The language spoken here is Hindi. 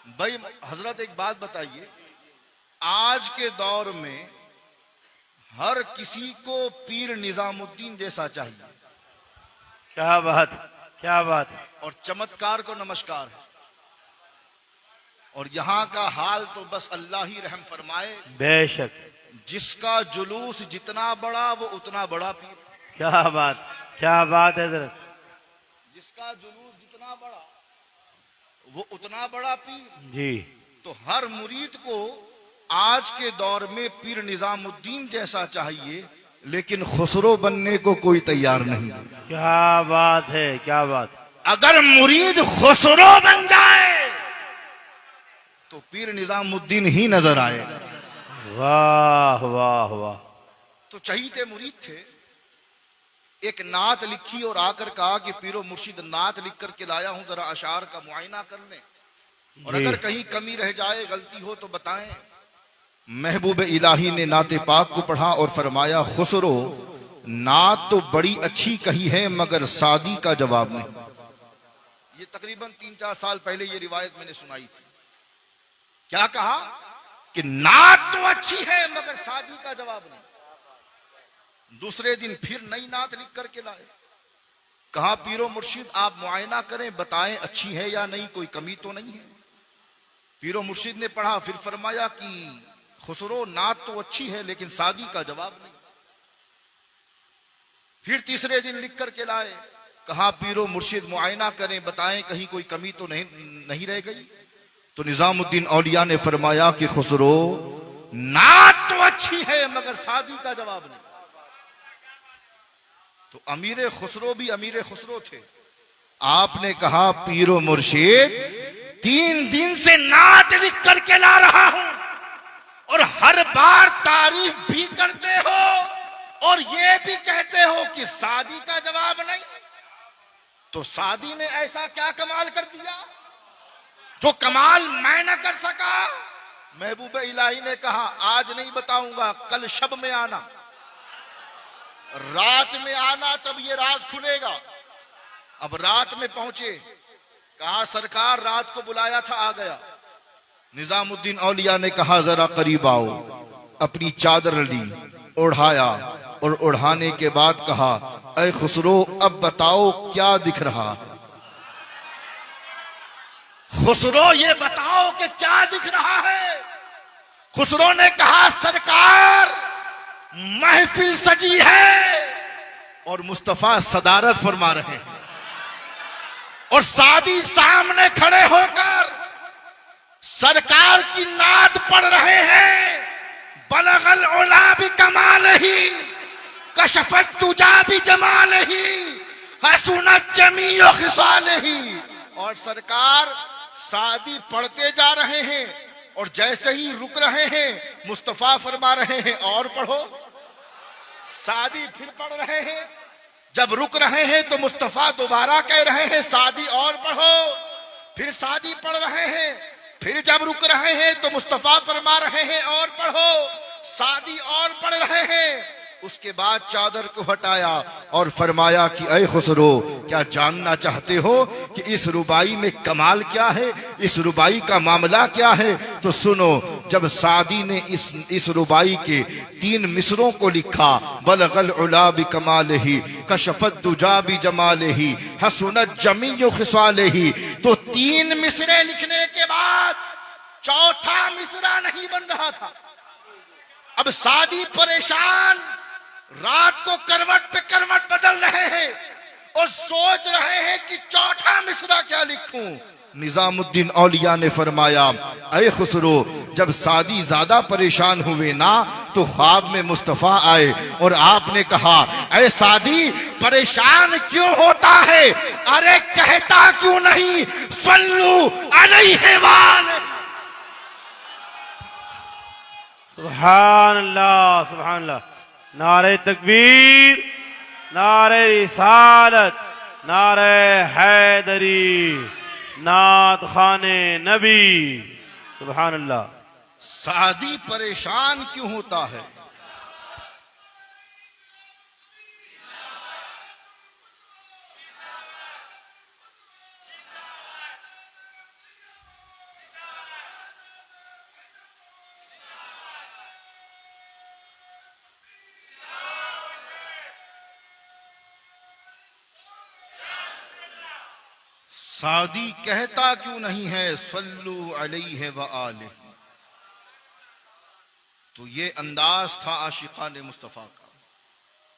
भाई हजरत एक बात बताइए, आज के दौर में हर किसी को पीर निजामुद्दीन जैसा चाहिए। क्या बात, क्या बात। और चमत्कार को नमस्कार है। और यहाँ का हाल तो बस अल्लाह ही रहम फरमाए। बेशक। जिसका जुलूस जितना बड़ा वो उतना बड़ा पीर। क्या बात, क्या बात है हजरत। जिसका जुलूस जितना बड़ा वो उतना बड़ा पीर। जी। तो हर मुरीद को आज के दौर में पीर निजामुद्दीन जैसा चाहिए, लेकिन खुसरो बनने को कोई तैयार नहीं। क्या बात है, क्या बात। अगर मुरीद खुसरो बन जाए तो पीर निजामुद्दीन ही नजर आएगा। वाह वाह वाह। तो चहीते मुरीद थे, एक नात लिखी और आकर कहा कि पीरो मुर्शिद नात लिख करके लाया हूं, जरा अशार का मुआयना कर लें और अगर कहीं कमी रह जाए, गलती हो तो बताएं। महबूब इलाही ने नाते पाक को पढ़ा और फरमाया, खुसरो नात तो बड़ी अच्छी कही है मगर सादी का जवाब नहीं। ये तकरीबन 3-4 साल पहले ये रिवायत मैंने सुनाई थी। क्या कहा कि नात तो अच्छी है मगर सादी का जवाब नहीं। दूसरे दिन फिर नई नात लिख करके लाए। कहा पीरो मुर्शिद आप मुआयना करें, बताएं अच्छी है या नहीं, कोई कमी तो नहीं है। पीरो मुर्शिद ने पढ़ा, फिर फरमाया कि खुसरो नात तो अच्छी है लेकिन सादी का जवाब नहीं। फिर तीसरे दिन लिख करके लाए। कहा पीरो मुर्शिद मुआयना करें, बताएं कहीं कोई कमी तो नहीं रह गई। तो निजामुद्दीन औलिया ने फरमाया कि खुसरो नात तो अच्छी है मगर सादी का जवाब नहीं। तो अमीर खुसरो भी अमीर खुसरो थे। आपने कहा पीरो मुर्शिद 3 दिन से नात लिख करके ला रहा हूं और हर बार तारीफ भी करते हो और ये भी कहते हो कि सादी का जवाब नहीं। तो सादी ने ऐसा क्या कमाल कर दिया जो कमाल मैं न कर सका। महबूब इलाही ने कहा आज नहीं बताऊंगा, कल शब में आना, रात में आना, तब ये राज खुलेगा। अब रात में पहुंचे, कहा सरकार रात को बुलाया था, आ गया। निजामुद्दीन औलिया ने कहा जरा करीब आओ। अपनी चादर ली, ओढ़ाया और ओढ़ाने के बाद कहा ऐ खुसरो अब बताओ क्या दिख रहा। खुसरो ये बताओ कि क्या दिख रहा है। खुसरो ने कहा सरकार महफिल सजी है और मुस्तफा सदारत फरमा रहे हैं और सादी सामने खड़े होकर सरकार की नात पढ़ रहे हैं। बलगल उला भी कमाल ही कशफत तुजा भी जमाल ही हसुनत जमीओ खिसाल ही। और सरकार सादी पढ़ते जा रहे हैं और जैसे ही रुक रहे हैं मुस्तफा फरमा रहे हैं और पढ़ो। सादी फिर पढ़ रहे हैं, जब रुक रहे हैं तो मुस्तफा दोबारा कह रहे हैं सादी और पढ़ो। फिर सादी पढ़ रहे हैं, फिर जब रुक रहे हैं तो मुस्तफा फरमा रहे हैं और पढ़ो। सादी और पढ़ रहे हैं। उसके बाद चादर को हटाया और फरमाया कि ऐ खुसरो क्या जानना चाहते हो कि इस रुबाई में कमाल क्या है, इस रुबाई का मामला क्या है। तो सुनो, जब सादी ने इस रुबाई के 3 मिसरों को लिखा, बलगल उला भी कमाल ही कशफत दुजा भी जमाल ही हसुनत जमीओ खिसाल ही, तो 3 मिसरे लिखने के बाद चौथा मिसरा नहीं बन रहा था। अब सादी परेशान रात को करवट पे करवट बदल रहे हैं और सोच रहे हैं कि चौथा मिसरा क्या लिखूं। निजामुद्दीन औलिया ने फरमाया ऐ खुसरो जब सादी ज्यादा परेशान हुए ना तो ख्वाब में मुस्तफा आए और आपने कहा ऐ सादी परेशान क्यों होता है, अरे कहता क्यों नहीं सल्लू अलैहि वाले। सुभान अल्लाह, सुभान अल्लाह। नारे तकबीर, नारे रिसालत, नारे हैदरी, नात खाने नबी। सुभान अल्लाह। सादी परेशान क्यों होता है, सादी कहता क्यों नहीं है सल्लू अलैहि व आलिहि। तो ये अंदाज था आशिकाने मुस्तफा का।